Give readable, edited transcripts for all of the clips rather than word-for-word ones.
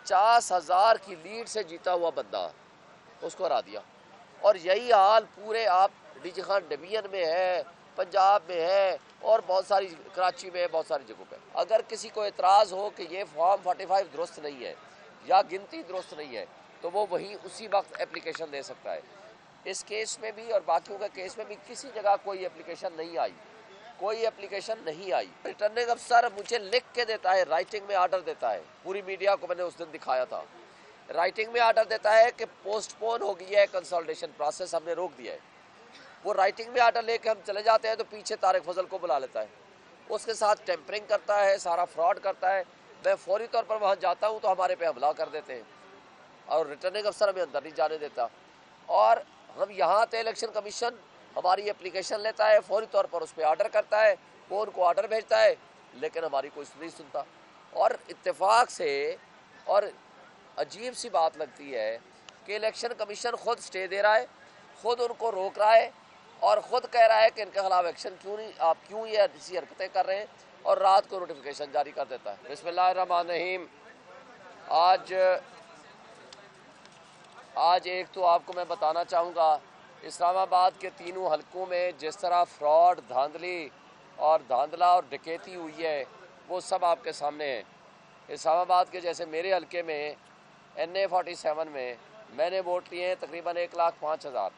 50,000 की लीड से जीता हुआ बंदा उसको हरा दिया। और यही हाल पूरे आप डीजी खान डिवीजन में है, पंजाब में है और बहुत सारी कराची में है, बहुत सारी जगहों पे। अगर किसी को एतराज़ हो कि ये फॉर्म 45 दुरुस्त नहीं है या गिनती दुरुस्त नहीं है तो वो वहीं उसी वक्त एप्लीकेशन दे सकता है। इस केस में भी और बाकियों के केस में भी किसी जगह कोई एप्लीकेशन नहीं आई, कोई एप्लीकेशन नहीं आई। रिटर्निंग अफसर मुझे लिख के देता है, राइटिंग में आर्डर देता है, पूरी मीडिया को मैंने उस दिन दिखाया था। राइटिंग में आर्डर देता है कि पोस्टपोन हो गई है कंसल्टेशन प्रोसेस, हमने रोक दिया है। वो राइटिंग में आर्डर लेके हम चले जाते हैं तो पीछे तारिक फजल को बुला लेता है, उसके साथ टेम्परिंग करता है, सारा फ्रॉड करता है। मैं फौरी तौर पर वहाँ जाता हूँ तो हमारे पे हमला कर देते हैं और रिटर्निंग अफसर हमें अंदर नहीं जाने देता। और हम यहाँ आते इलेक्शन कमीशन हमारी एप्लीकेशन लेता है, फौरी तौर पर उस पर आर्डर करता है, वो उनको आर्डर भेजता है, लेकिन हमारी कोई नहीं सुनता। और इत्तेफाक से और अजीब सी बात लगती है कि इलेक्शन कमीशन खुद स्टे दे रहा है, खुद उनको रोक रहा है और ख़ुद कह रहा है कि इनके खिलाफ एक्शन क्यों नहीं, आप क्यों ये ऐसी हरकतें कर रहे हैं, और रात को नोटिफिकेशन जारी कर देता है। बिस्मिल्लाहिर्रहमानिर्रहीम। आज एक तो आपको मैं बताना चाहूँगा, इस्लामाबाद के तीनों हलकों में जिस तरह फ्रॉड, धांधली और धांधला और डकैती हुई है वो सब आपके सामने है। इस्लामाबाद के जैसे मेरे हलके में NA 47 में मैंने वोट लिए हैं तकरीबन 1,05,000,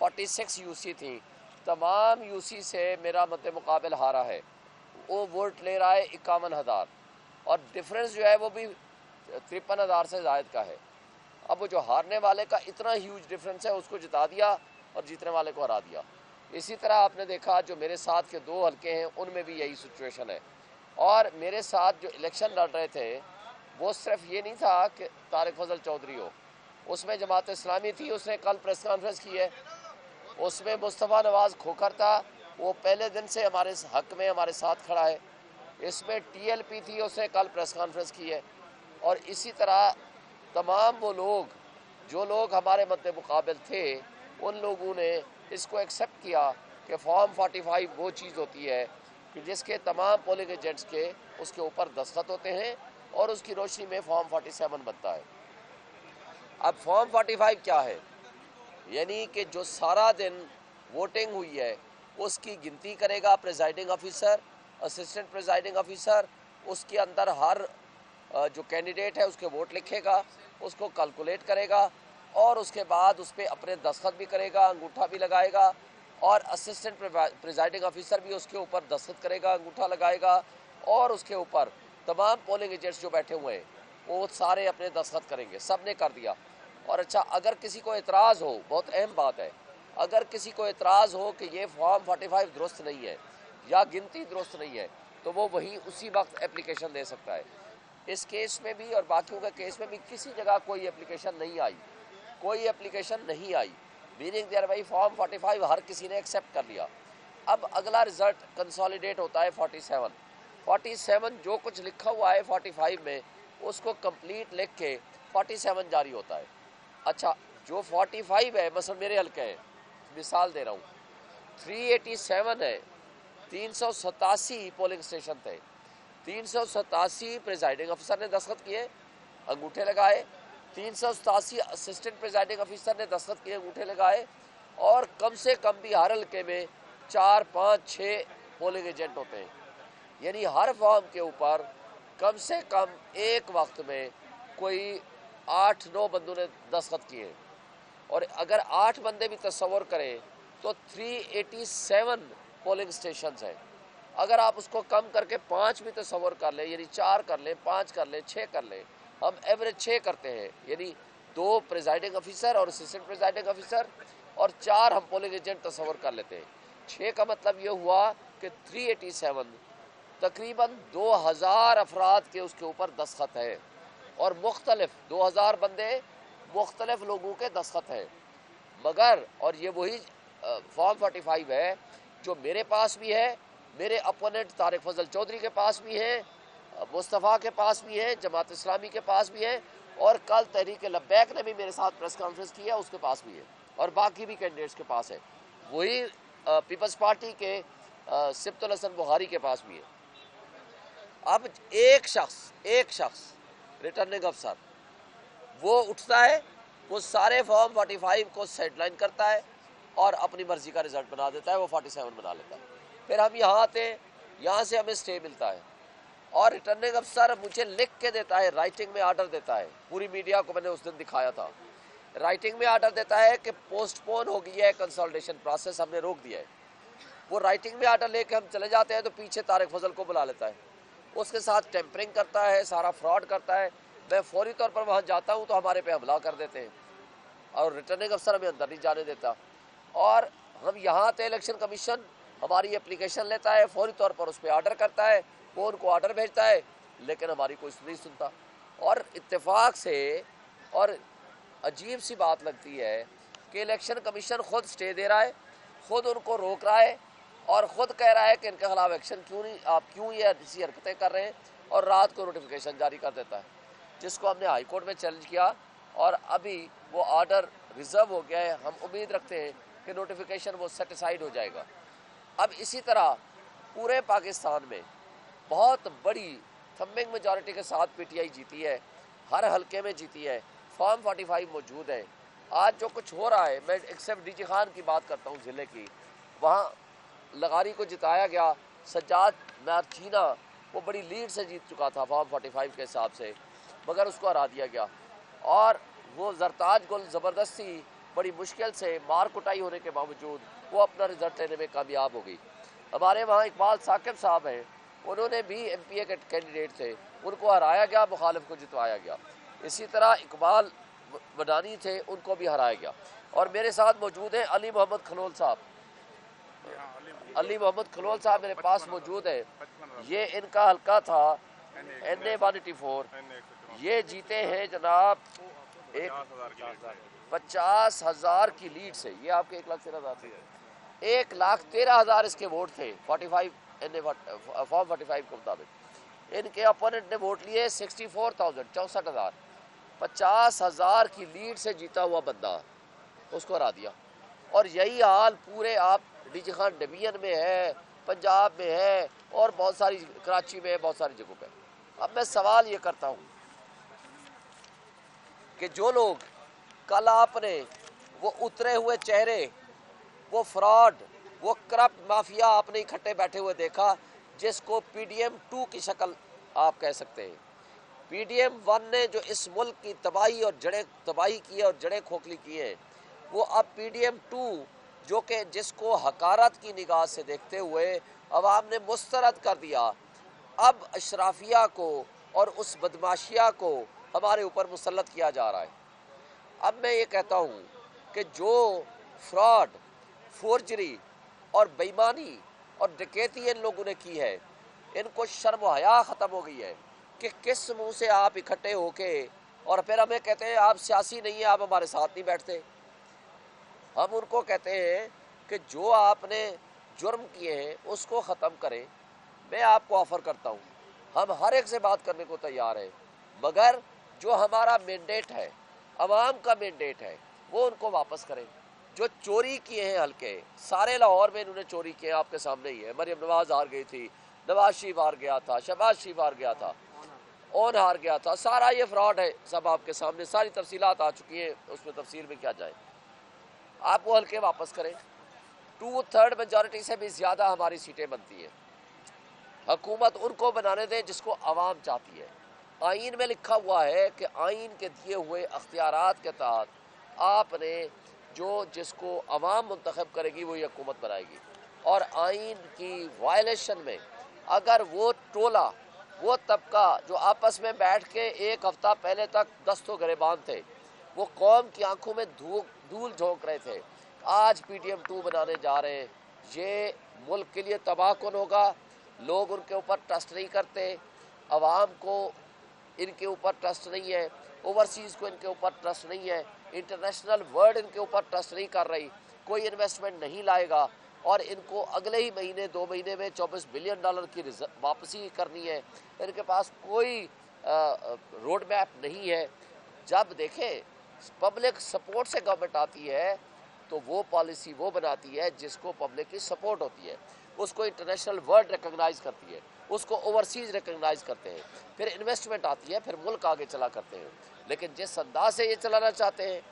46 UC थी, तमाम UC से मेरा मद्दे मुकाबिल हारा है। वो वोट ले रहा है 51,000 और डिफरेंस जो है वो भी 53,000 से ज़ायद का है। अब वो जो हारने वाले का इतना ह्यूज डिफरेंस है उसको जिता दिया और जीतने वाले को हरा दिया। इसी तरह आपने देखा जो मेरे साथ के 2 हलके हैं उनमें भी यही सिचुएशन है। और मेरे साथ जो इलेक्शन लड़ रहे थे वो सिर्फ ये नहीं था कि तारिक फजल चौधरी हो, उसमें जमात इस्लामी थी, उसने कल प्रेस कॉन्फ्रेंस की है। उसमें मुस्तफ़ा नवाज़ खोखर था, वो पहले दिन से हमारे हक में हमारे साथ खड़ा है। इसमें TLP थी, उसने कल प्रेस कॉन्फ्रेंस की है। और इसी तरह तमाम वो लोग जो लोग हमारे मद्दे मुकाबिल थे उन लोगों ने इसको एक्सेप्ट किया कि फॉर्म 45 वो चीज़ होती है कि जिसके तमाम पोलिंग एजेंट्स के उसके ऊपर दस्तखत होते हैं और उसकी रोशनी में फॉर्म 47 बनता है। अब फॉर्म 45 क्या है? यानी कि जो सारा दिन वोटिंग हुई है उसकी गिनती करेगा presiding officer, assistant presiding officer, उसके अंदर हर जो कैंडिडेट है उसके वोट लिखेगा, उसको कैलकुलेट करेगा और उसके बाद उस पर अपने दस्तखत भी करेगा, अंगूठा भी लगाएगा और असिस्टेंट प्रिजाइडिंग ऑफिसर भी उसके ऊपर दस्तखत करेगा, अंगूठा लगाएगा और उसके ऊपर तमाम पोलिंग एजेंट्स जो बैठे हुए हैं वो सारे अपने दस्तखत करेंगे। सब ने कर दिया। और अच्छा, अगर किसी को एतराज़ हो, बहुत अहम बात है, अगर किसी को एतराज़ हो कि ये फॉर्म 45 दुरुस्त नहीं है या गिनती दुरुस्त नहीं है तो वो वहीं उसी वक्त एप्लीकेशन दे सकता है। इस केस में भी और बाकियों के केस में भी किसी जगह कोई एप्लीकेशन नहीं आई, कोई एप्लीकेशन नहीं आई। मीनिंग देयर भाई फॉर्म 45 हर किसी ने एक्सेप्ट कर लिया। अब अगला रिजल्ट कंसोलिडेट होता है 47 जो कुछ लिखा हुआ है 45 में उसको कंप्लीट लिख के 47 जारी होता है। अच्छा, जो 45 है, मसलन मेरे हल्के है, मिसाल दे रहा हूँ, 387 है, 387 पोलिंग स्टेशन थे, 387 प्रिजाइडिंग अफसर ने दस्तखत किए, अंगूठे लगाए, 387 असिस्टेंट प्रिजाइडिंग अफसर ने दस्तखत किए, अंगूठे लगाए, और कम से कम भी हर हल्के में 4, 5, 6 पोलिंग एजेंट होते हैं। यानी हर फॉर्म के ऊपर कम से कम एक वक्त में कोई 8-9 बंदों ने दस्तखत किए। और अगर 8 बंदे भी तस्वर करें तो 387 पोलिंग स्टेशन हैं। अगर आप उसको कम करके 5 भी तस्वर कर लें, यानी 4 कर लें, 5 कर लें, 6 कर लें, हम एवरेज 6 करते हैं, यानी 2 प्रिजाइडिंग ऑफिसर और असिस्टेंट प्रिजाइडिंग ऑफिसर और 4 हम पोलिंग एजेंट तस्वर कर लेते हैं। 6 का मतलब ये हुआ कि 387 तकरीबन 2000 अफराद के उसके ऊपर दस्तखत है और मुख्तलिफ 2000 बंदे मुख्तलिफ लोगों के दस्तखत हैं। मगर और ये वही फॉर्म 45 है जो मेरे पास भी है, मेरे अपोनेंट तारिक फजल चौधरी के पास भी है, मुस्तफ़ा के पास भी है, जमात इस्लामी के पास भी है, और कल तहरीक लब्बैक ने भी मेरे साथ प्रेस कॉन्फ्रेंस किया, उसके पास भी है, और बाकी भी कैंडिडेट्स के पास है। वही पीपल्स पार्टी के सिब्तुल हसन बुखारी के पास भी है। अब एक शख्स रिटर्निंग अफसर वो उठता है, वो सारे फॉर्म 45 को सेडलाइन करता है और अपनी मर्जी का रिजल्ट बना देता है, वो 47 बना लेता है। फिर हम यहाँ आते हैं, यहाँ से हमें स्टे मिलता है और रिटर्निंग अफसर मुझे लिख के देता है, राइटिंग में आर्डर देता है। पूरी मीडिया को मैंने उस दिन दिखाया था। राइटिंग में आर्डर देता है कि पोस्टपोन हो गई है कंसल्टेशन प्रोसेस, हमने रोक दिया है। वो राइटिंग में आर्डर लेके हम चले जाते हैं तो पीछे तारिक फजल को बुला लेता है, उसके साथ टेम्परिंग करता है, सारा फ्रॉड करता है। मैं फौरी तौर पर वहाँ जाता हूँ तो हमारे पे हमला कर देते हैं और रिटर्निंग अफसर हमें अंदर नहीं जाने देता। और हम यहाँ आते, इलेक्शन कमीशन हमारी एप्लीकेशन लेता है, फौरी तौर पर उस पर आर्डर करता है, वो उनको आर्डर भेजता है, लेकिन हमारी कोई नहीं सुनता। और इत्तेफाक से और अजीब सी बात लगती है कि इलेक्शन कमीशन खुद स्टे दे रहा है, खुद उनको रोक रहा है और ख़ुद कह रहा है कि इनके खिलाफ एक्शन क्यों नहीं, आप क्यों ये ऐसी हरकतें कर रहे हैं, और रात को नोटिफिकेशन जारी कर देता है, जिसको हमने हाई कोर्ट में चैलेंज किया और अभी वो आर्डर रिजर्व हो गया है। हम उम्मीद रखते हैं कि नोटिफिकेशन वो सेटिसाइड हो जाएगा। अब इसी तरह पूरे पाकिस्तान में बहुत बड़ी थम्बिंग मेजॉरिटी के साथ पीटीआई जीती है, हर हलके में जीती है, फॉर्म 45 मौजूद है। आज जो कुछ हो रहा है, मैं एक्सेप्ट डीजी खान की बात करता हूँ ज़िले की, वहाँ लगारी को जिताया गया, सज्जाद मारचीना वो बड़ी लीड से जीत चुका था फॉर्म 45 के हिसाब से, मगर उसको हरा दिया गया। और वो जरताज गुल ज़बरदस्ती बड़ी मुश्किल से मार कुटाई होने के बावजूद वो अपना रिजल्ट लेने में कामयाब हो गई। हमारे वहाँ इकबाल साकिब साहब हैं, उन्होंने भी MPA के कैंडिडेट थे, उनको हराया गया, मुखालिफ को जितवाया गया। इसी तरह इकबाल वडानी थे, उनको भी हराया गया। और मेरे साथ मौजूद हैं अली मोहम्मद खलोल साहब। अली मोहम्मद खलोल साहब मेरे पास मौजूद है। ये इनका हल्का था NA 184, ये जीते हैं जनाब 50,000 की लीड से। ये आपके 1,13,000 थे, 1,13,000 इसके वोट थे 45 NA फॉर्म 45 के मुताबिक। इनके अपोनेंट ने वोट लिए 64,000, 64,000। 50,000 की लीड से जीता हुआ बंदा, उसको हरा दिया। और यही हाल पूरे आप डीजी खान डिवीजन में है, पंजाब में है और बहुत सारी कराची में है, बहुत सारी जगहों पे। अब मैं सवाल ये करता हूँ कि जो लोग कल आपने वो उतरे हुए चेहरे, वो फ्रॉड, वो करप्ट माफिया आपने इकट्ठे बैठे हुए देखा, जिसको PDM 2 की शक्ल आप कह सकते हैं। PDM 1 ने जो इस मुल्क की तबाही और जड़ें तबाही की है और जड़ें खोखली की है, वो अब PDM 2 जो कि जिसको हकारत की निगाह से देखते हुए अवाम ने मुस्तरद कर दिया, अब अशराफिया को और उस बदमाशिया को हमारे ऊपर मुसल्लत किया जा रहा है। अब मैं ये कहता हूँ कि जो फ्रॉड, फोर्जरी और बेईमानी और डकैती इन लोगों ने की है, इनको शर्म हया ख़त्म हो गई है कि किस मुंह से आप इकट्ठे होके और फिर हमें कहते हैं आप सियासी नहीं है, आप हमारे साथ नहीं बैठते। हम उनको कहते हैं कि जो आपने जुर्म किए हैं उसको ख़त्म करें। मैं आपको ऑफ़र करता हूँ, हम हर एक से बात करने को तैयार हैं, मगर जो हमारा मैंडेट है, अवाम का मैंडेट है, वो उनको वापस करें। जो चोरी किए हैं हल्के, सारे लाहौर में इन्होंने चोरी किए, आपके सामने ही है। मरियम नवाज़ हार गई थी, नवाज शरीफ हार गया था, शहबाज शरीफ हार गया था, ओन हार गया था। सारा ये फ्रॉड है, सब आपके सामने सारी तफसीलात आ चुकी हैं, उसमें तफसील में क्या जाए। आप वो हल्के वापस करें। 2/3 मेजॉरिटी से भी ज़्यादा हमारी सीटें बनती हैं। हुकूमत उनको बनाने दें जिसको आवाम चाहती है। आइन में लिखा हुआ है कि आइन के दिए हुए अख्तियारात के तहत आपने जो जिसको आवाम मुंतखब करेगी वही हुकूमत बनाएगी। और आइन की वायलेशन में अगर वो टोला, वो तबका जो आपस में बैठ के एक हफ्ता पहले तक दस्तों गिरेबान थे, वो कौम की आंखों में धूल झोंक रहे थे, आज PDM 2 बनाने जा रहे हैं। ये मुल्क के लिए तबाहकुन होगा। लोग उनके ऊपर ट्रस्ट नहीं करते, अवाम को इनके ऊपर ट्रस्ट नहीं है, ओवरसीज़ को इनके ऊपर ट्रस्ट नहीं है, इंटरनेशनल वर्ल्ड इनके ऊपर ट्रस्ट नहीं कर रही, कोई इन्वेस्टमेंट नहीं लाएगा। और इनको अगले ही महीने 2 महीने में $24 बिलियन की वापसी करनी है। इनके पास कोई रोड मैप नहीं है। जब देखें पब्लिक सपोर्ट से गवर्नमेंट आती है तो वो पॉलिसी वो बनाती है जिसको पब्लिक की सपोर्ट होती है, उसको इंटरनेशनल वर्ल्ड रिकॉग्नाइज करती है। उसको ओवरसीज रिकगनाइज करते हैं, फिर इन्वेस्टमेंट आती है, फिर मुल्क आगे चला करते हैं। लेकिन जिस अंदाज से ये चलाना चाहते हैं,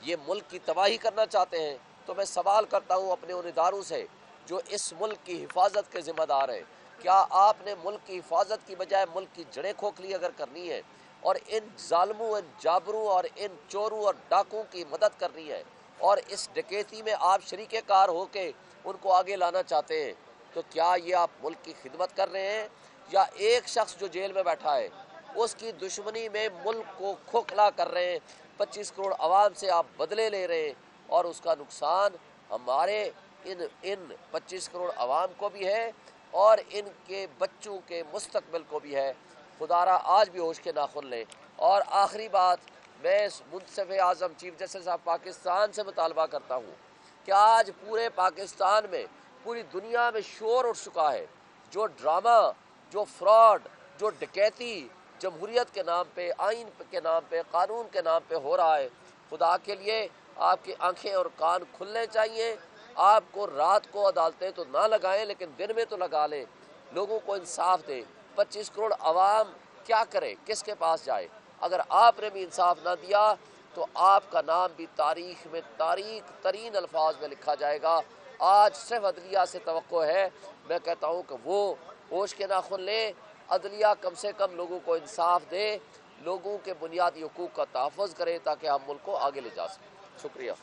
ये मुल्क की तबाही करना चाहते हैं, तो मैं सवाल करता हूँ अपने उन इदारों से जो इस मुल्क की हिफाजत के ज़िम्मेदार हैं, क्या आपने मुल्क की हिफाजत की बजाय मुल्क की जड़ें खोखली अगर करनी है और इन जालमों, इन जाबरों और इन चोरों और डाकुओं की मदद करनी है और इस डकैती में आप शरीके कार होके उनको आगे लाना चाहते हैं, तो क्या ये आप मुल्क की खिदमत कर रहे हैं या एक शख्स जो जेल में बैठा है उसकी दुश्मनी में मुल्क को खोखला कर रहे हैं? 25 करोड़ आवाम से आप बदले ले रहे हैं और उसका नुकसान हमारे इन 25 करोड़ आवाम को भी है और इनके बच्चों के मुस्तकबिल को भी है। खुदारा आज भी होश के नाखुन लें। और आखिरी बात, मैं मुंसिफ आज़म चीफ जस्टिस ऑफ पाकिस्तान से मुतालबा करता हूँ कि आज पूरे पाकिस्तान में, पूरी दुनिया में शोर उठ चुका है, जो ड्रामा, जो फ्रॉड, जो डकैती जमहूरियत के नाम पे, आइन के नाम पे, कानून के नाम पे हो रहा है। खुदा के लिए आपकी आंखें और कान खुलने चाहिए। आपको रात को अदालतें तो ना लगाएं, लेकिन दिन में तो लगा लें, लोगों को इंसाफ दें। 25 करोड़ आवाम क्या करे, किसके पास जाए? अगर आपने भी इंसाफ ना दिया तो आपका नाम भी तारीख में तारीख तरीन अल्फाज में लिखा जाएगा। आज सिर्फ अदलिया से तवक्को है, मैं कहता हूँ कि वो होश के नाखुन ले, अदलिया कम से कम लोगों को इंसाफ दे, लोगों के बुनियादी हुकूक का तहफ़्फ़ुज़ करे ताकि हम मुल्क को आगे ले जा सकें। शुक्रिया।